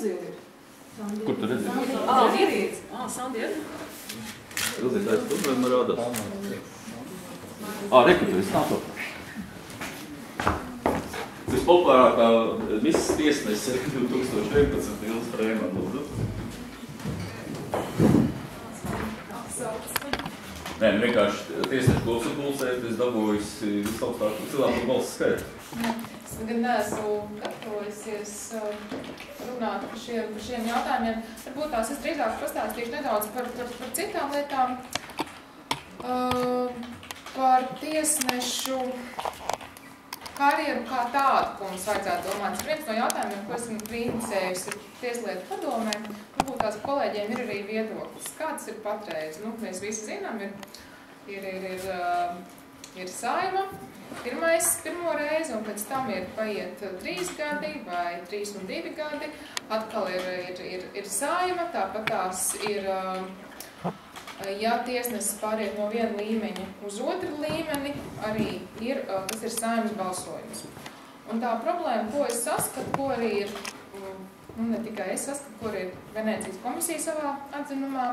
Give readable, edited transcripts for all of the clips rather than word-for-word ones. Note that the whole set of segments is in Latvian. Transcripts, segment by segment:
Ilzi ir. Kur tu redzi? Ir. Sandi ir. Ilzi, tā es tur vienmēr rādās. Reku, tu esi nāto. Vispopulārākā misas tiesnese ir 2011. Ilzi Freiman, lūdzu. Nē, vienkārši tiesnešu kopsapulcēt, es dabūju visaugstāku cilvēku balsu skaitu. Es gan neesmu gatavojusies runāt par šiem jautājumiem. Varbūt tās es drīzāk pastāstīšu nedaudz par citām lietām. Par tiesnešu karjeru kā tādu, ko mums vajadzētu domāt. Viens no jautājumiem, ko esmu inicējusi Tieslietu padomē, varbūt tās kolēģiem ir arī viedoklis. Kāds ir patreiz? Mēs visi zinām, ir Saima pirmo reizi, un pēc tam ir paiet 3 gadi vai 3 un 2 gadi. Atkal ir Saima, tāpat tās ir, ja tiesnesis pāriet no viena līmeņa uz otru līmeni, arī ir, tas ir Saimas balsojums. Un tā problēma, ko es saskatu, ko arī ir, ne tikai es saskatu, ko arī ir Venēcijas komisija savā atzinumā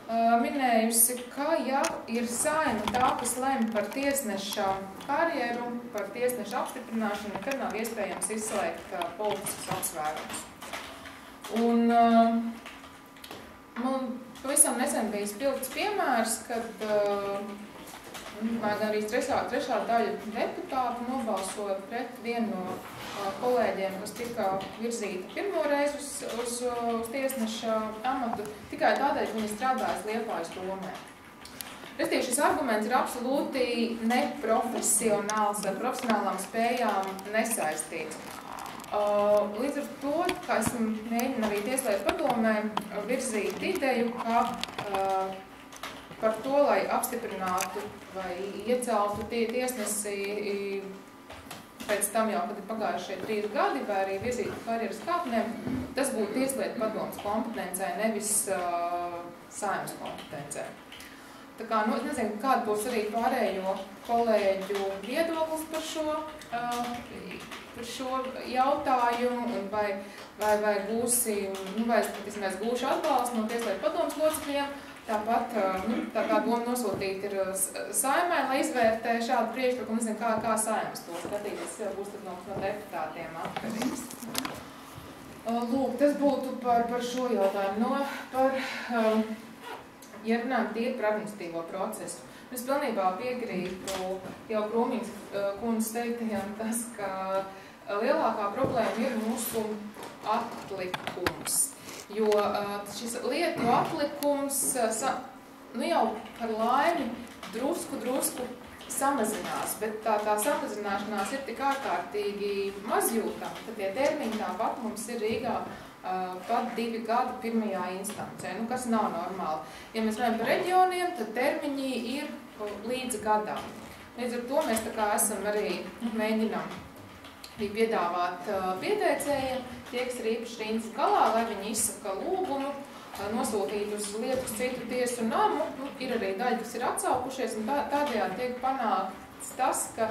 minējusi, ka, ja ir Saima tā, kas lemj par tiesneša karjeru, par tiesneša apstiprināšanu, nekad nav iespējams izslēgt politiskus apsvērumus. Un man pavisam nesen bija spilgts piemērs, kad arī trešā daļa deputātu nobalsoja pret vienu no kolēģiem, kas tika virzīta pirmo reizi uz tiesneša amatu, tikai tādēļ, ka viņi strādājas Liepājas domē. Restīvi, šis arguments ir absolūti neprofesionāls, ar profesionālām spējām nesaistīts. Līdz ar to, ka esmu mēģinu arī Tieslietu padomē virzīt ideju, ka par to, lai apstiprinātu vai ieceltu tiesnesi pēc tam jau, kad ir pagājušie 3 gadi, vai arī virzītu karjeras kāpnēm, tas būtu Tieslietu padomes kompetencē, nevis Saeimas kompetencē. Tā kā, es nezinu, kāda būs arī pārējo kolēģu viedoklis par šo jautājumu, un vai gūsi, vai es gūšu atbalstu no Tieslietu padomes locekļiem. Tāpat tā doma nosūtīt ir Saimai, lai izvērtē šādu priekšlikumu, nezinu, kā Saimas to skatīties, būs tad no deputātiem atkarīgs. Lūk, tas būtu par šo jautājumu. Ja runājam tīri par administratīvo procesu, es pilnībā piekrītu jau Krūmīgas kundzes teiktajam tas, ka lielākā problēma ir mūsu atlikums. Jo šis lietu atlikums jau par laimi drusku samazinās, bet tā samazināšanās ir tik ārkārtīgi mazjūtama, ka tie termiņi tāpat mums ir Rīgā pat 2 gadi pirmajā instancē, kas nav normāli. Ja mēs runājam par reģioniem, tad termiņi ir līdz gadam. Līdz ar to mēs tā kā esam arī mēģinām piedāvāt pieteicējiem, tie, kas ir īpaši rindas galā, lai viņi izsaka lūgumu, nosūtīt uz lietu citu tiesu namu. Ir arī daļa, kas ir atsaukušies, un tādējādi tiek panākts tas, ka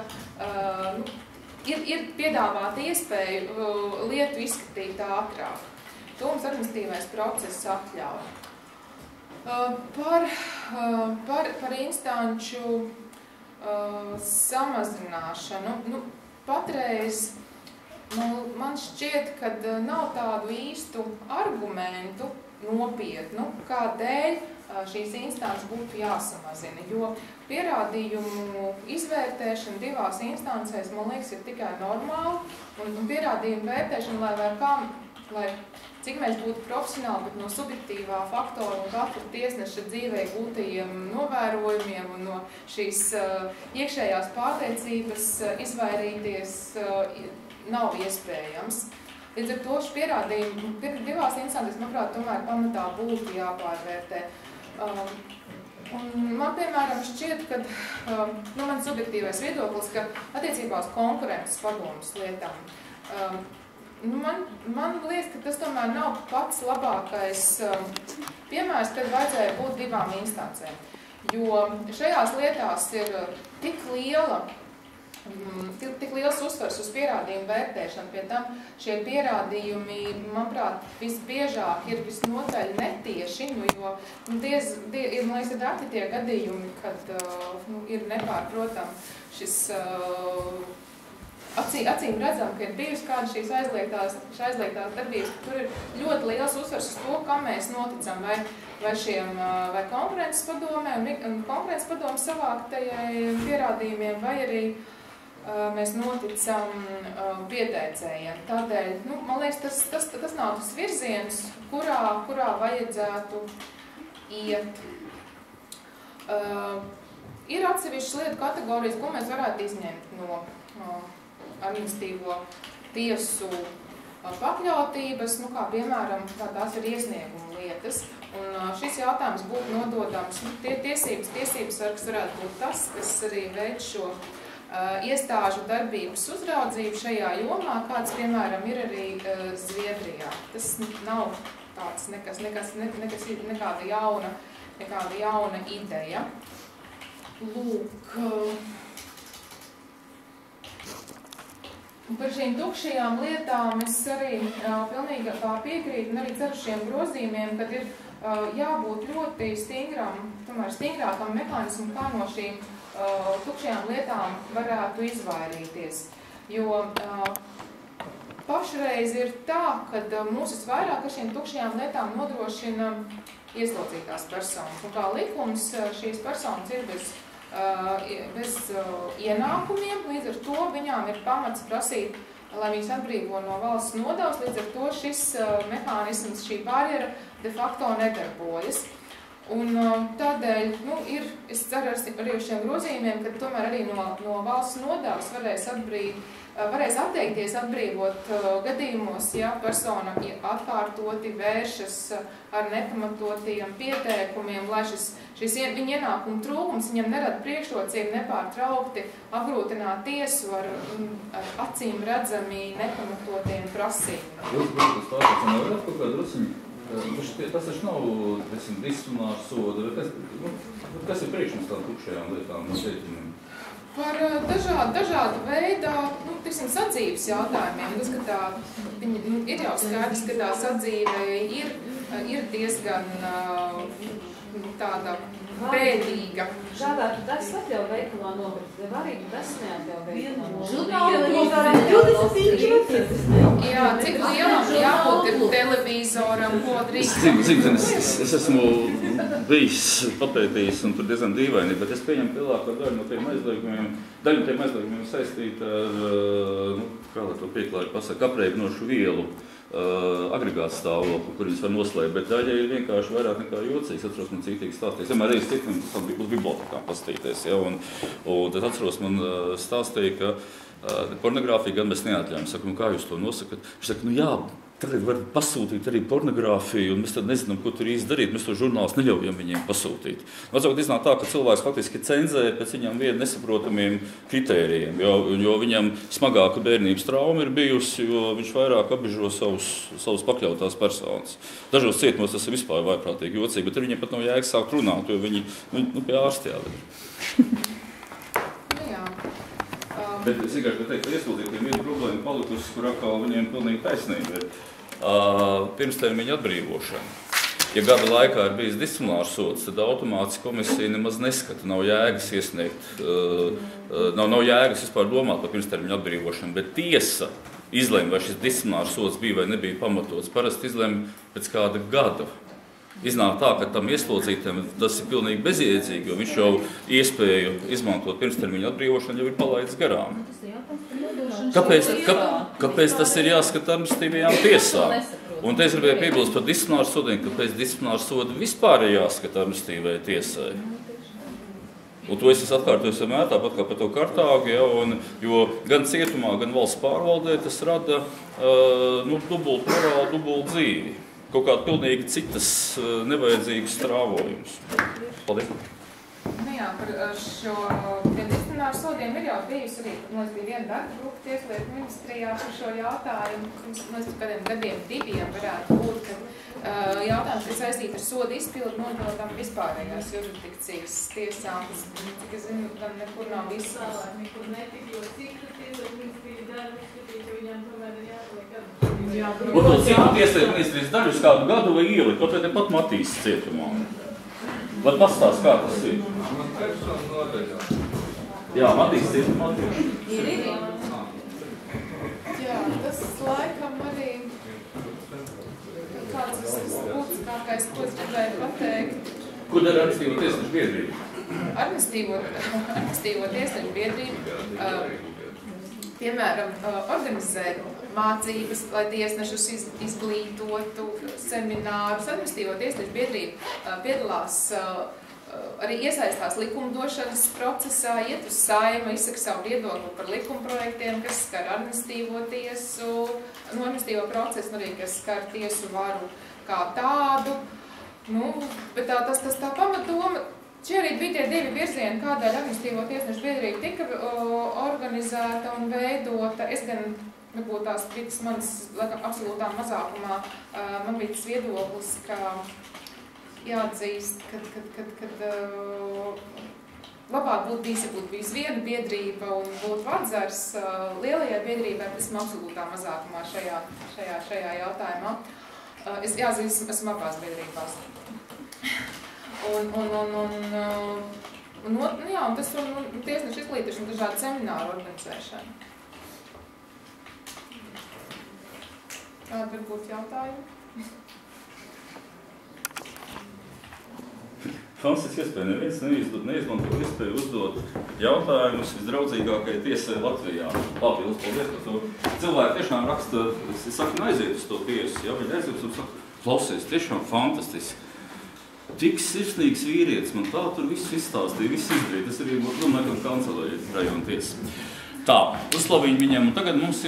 ir piedāvāta iespēju lietu izskatīt ātrāk. To mums administratīvais process atļauj. Par instanču samazināšanu. Patreiz man šķiet, ka nav tādu īstu argumentu nopietnu, kādēļ šīs instances būtu jāsamazina, jo pierādījumu izvērtēšana 2 instancēs, man liekas, ir tikai normāla, un pierādījumu vērtēšana, lai cik mēs būtu profesionāli, bet no subjektīvā faktora un katra tiesneša dzīvē gūtajiem novērojumiem un no šīs iekšējās pārliecības izvairīties nav iespējams. Līdz ar to pierādījumi 2 instancēs, manuprāt, tomēr pamatā būtu jāpārvērtē. Un man, piemēram, šķiet, ka man subjektīvais viedoklis, ka attiecībā uz konkurences padomes lietām, man liekas, ka tas tomēr nav pats labākais piemērs, kad vajadzēja būt 2 instancēm. Jo šajās lietās ir tik liela tik liels uzsvars uz pierādījumu vērtēšanu. Pie tam šie pierādījumi, manuprāt, visbiežāk ir visnotaļ netieši, jo ir, man liekas, reti tie gadījumi, kad ir nepārprotam šis acīm redzam, ka ir bijusi kāda šīs aizliegtās darbības. Tur ir ļoti liels uzsvars uz to, kam mēs noticam, vai konkurences padomē un konkurences padomu savāktajai pierādījumiem, vai arī mēs noticam pieteicējiem. Tādēļ, man liekas, tas nav tas virziens, kurā vajadzētu iet. Ir atsevišķas lietu kategorijas, ko mēs varētu izņemt no administratīvo tiesu pakļautības, kā piemēram, tās ir iesnieguma lietas. Un šis jautājums būtu nododams, tiesības sargs varētu būt tas, kas arī veic šo iestāžu darbības uzraudzību šajā jomā, kāds, piemēram, ir arī Zviedrijā. Tas nav tāds nekāda jauna ideja. Lūk, un par šīm tukšajām lietām es arī pilnīgi piekrītu un arī ceru šiem grozījumiem, kad ir jābūt ļoti stingrākam mehānismam, kā no šīm tukšajām lietām varētu izvairīties. Jo pašreiz ir tā, ka mūs vairāk ar šīm tukšajām lietām nodrošina ieslodzītās personas. Un kā likums šīs personas ir bez ienākumiem, līdz ar to viņām ir pamats prasīt, lai viņas atbrīvo no valsts nodevas, līdz ar to šis mehānisms, šī barjera de facto nedarbojas. Un tādēļ, es ceru arī uz šiem grozījumiem, ka tomēr arī no valsts nodevas varēs atteikties atbrīvot gadījumos, ja persona atkārtoti vēršas ar nepamatotiem pieteikumiem, lai šis viņa ienākuma trūkums viņam nerada priekšrocību nepārtraukti apgrūtināt tiesu ar acīm redzami nepamatotiem prasībām. Tas taču nav, disciplinārs soda, bet kas ir priekšums tām tukšajām lietām no teikumiem? Par dažādu veidā, sadzīves jautājumiem. Tas, ka viņi ir jau skaidrs, ka tā sadzīve ir diezgan tāda bēdīga. Žādā, tu tas atļauj veikalā nopirkt, tev arī tu tas neatļauj veikalā. Jā, cik lielam jābūt ir televizoram, ko drīkst? Es esmu bijis papētījis un tur diezgan dīvaini, bet es pieņemu lielāko daļu no tiem aizliegumiem saistīta ar, kā lai to pieklāju pasaka, apreibinošu vielu agregāts stāvokli, kur viņas var noslēgt, bet daļa ir vienkārši vairāk nekā jocīgs. Atceros, man cītīgi stāstīja. Vienmēr reiz citam, tas bija uz bibliotekām pastīties, ja, un tad atceros, man stāstīja, ka pornogrāfiju gan mēs neatļaujam. Saku, kā jūs to nosakat? Viņš saka, jā, tagad var pasūtīt arī pornogrāfiju, un mēs tad nezinām, ko tur īsti darīt. Mēs to žurnālus neļaujam viņiem pasūtīt. Vajadzētu iznāk tā, ka cilvēks faktiski cenzē pēc viņam vienu nesaprotamiem kritērijiem, jo viņam smagāka bērnības trauma ir bijusi, jo viņš vairāk apbežo savus pakļautās personas. Dažos cietumos tas ir vispār vaiprātīgi jocīgi, bet viņiem pat nav jēgas sākt runāt, jo viņi pie ārsta jāved. Bet es vienkārši teicu, ka ieslodzītiem viena problēma palikusi, kur atkal viņiem pilnīgi taisnība ir. Pirmstermiņa atbrīvošana. Ja gada laikā ir bijis disciplinārs sods, tad automātiski komisija nemaz neskata, nav jēgas iesniegt, nav jēgas vispār domāt par pirmstermiņa atbrīvošanu, bet tiesa izlēma, vai šis disciplinārs sods bija vai nebija pamatots. Parasti izlēma pēc kāda gada. Iznāk tā, ka tam ieslodzītam tas ir pilnīgi bezjēdzīgi, jo viņš jau iespēju izmantot pirmstermiņa atbrīvošanu jau ir palaidis garām. Kāpēc tas ir jāskata administratīvajām tiesām? Un te es gribēju piebilst par disciplināru sodiem, kāpēc disciplināru sodi vispār ir jāskata administratīvajai tiesai. Un to es atkārtoju vienmēr, tāpat kā par to Kartāgu, ja, jo gan cietumā, gan valsts pārvaldē tas rada dubult morālu, dubult dzīvi. Kaut kāda pilnīgi citas nevajadzīgas strāvojumus. Paldies! Jā, par šo disciplināru sodiem ir jau bijusi arī, mums bija viena darba grupa Tieslietu ministrijā par šo jautājumu, mums kādiem gadiem 2 varētu būt, ka jautājums ir saistīti ar sodu izpildu nododam vispārējās jurisdikcijas tiesām. Cik es zinu, gan nekur nav visu. Nekur netika, jo cik Tieslietu ministrijas darbu skatīt, jo viņām tomēr ir jāpaliek gadu. Un to citu Tieslietu ministrijas daļu uz kādu gadu vai ielikt, kaut vai te pat Matīs cietumā. Vai pastāst, kā tas ir? Jā, Matīs cietumā tieši. Ir. Jā, tas laikam arī kāds tas būtiskākais, ko es gribēju pateikt. Ko dara Administratīvo tiesnešu biedrība? Administratīvo tiesnešu biedrība, piemēram, organizē mācības, lai tiesnešus izglītotu, seminārus. Administratīvo tiesnešu biedrība piedalās arī iesaistās likumdošanas procesā, iet uz Saimu, izsaka savu viedokli par likumprojektiem, kas skar administratīvo tiesu, administratīvo procesu, arī kas skar tiesu varu kā tādu. Nu, bet tā pamatdoma, šie arī bija tie 2 virzieni, kādēļ administratīvo tiesnešu biedrība tika organizēta un veidota. Es gan nebūtu tās kritis manas absolūtā mazākumā, man bija tas viedoklis, ka jāatzīst, kad labāk būtu bijis, ja būtu bijis viena biedrība un būtu vadzars lielajai biedrībai, bet esmu absolūtā mazākumā šajā jautājumā. Esmu abās biedrībās. Un tas un tiesnešu izglītošana, dažādu semināru organizēšana. Kādi varbūt jautājumi? Fantastiski iespēja. Neviens neizmanto iespēju uzdot jautājumus visdraudzīgākajai tiesai Latvijā. Labi, paldies par to. Cilvēki tiešām raksta, es saku, aiziet uz to tiesu. Ja, viņi aiziet un saka, klausies, tiešām fantastiski. Tik sirsnīgs vīrietis, man tā tur viss izstāstīja, viss izdarīja. Tas arī, domāju, ka kancelēja rajona tiesa. Tā, uzslaviņi viņiem, un tagad mums ir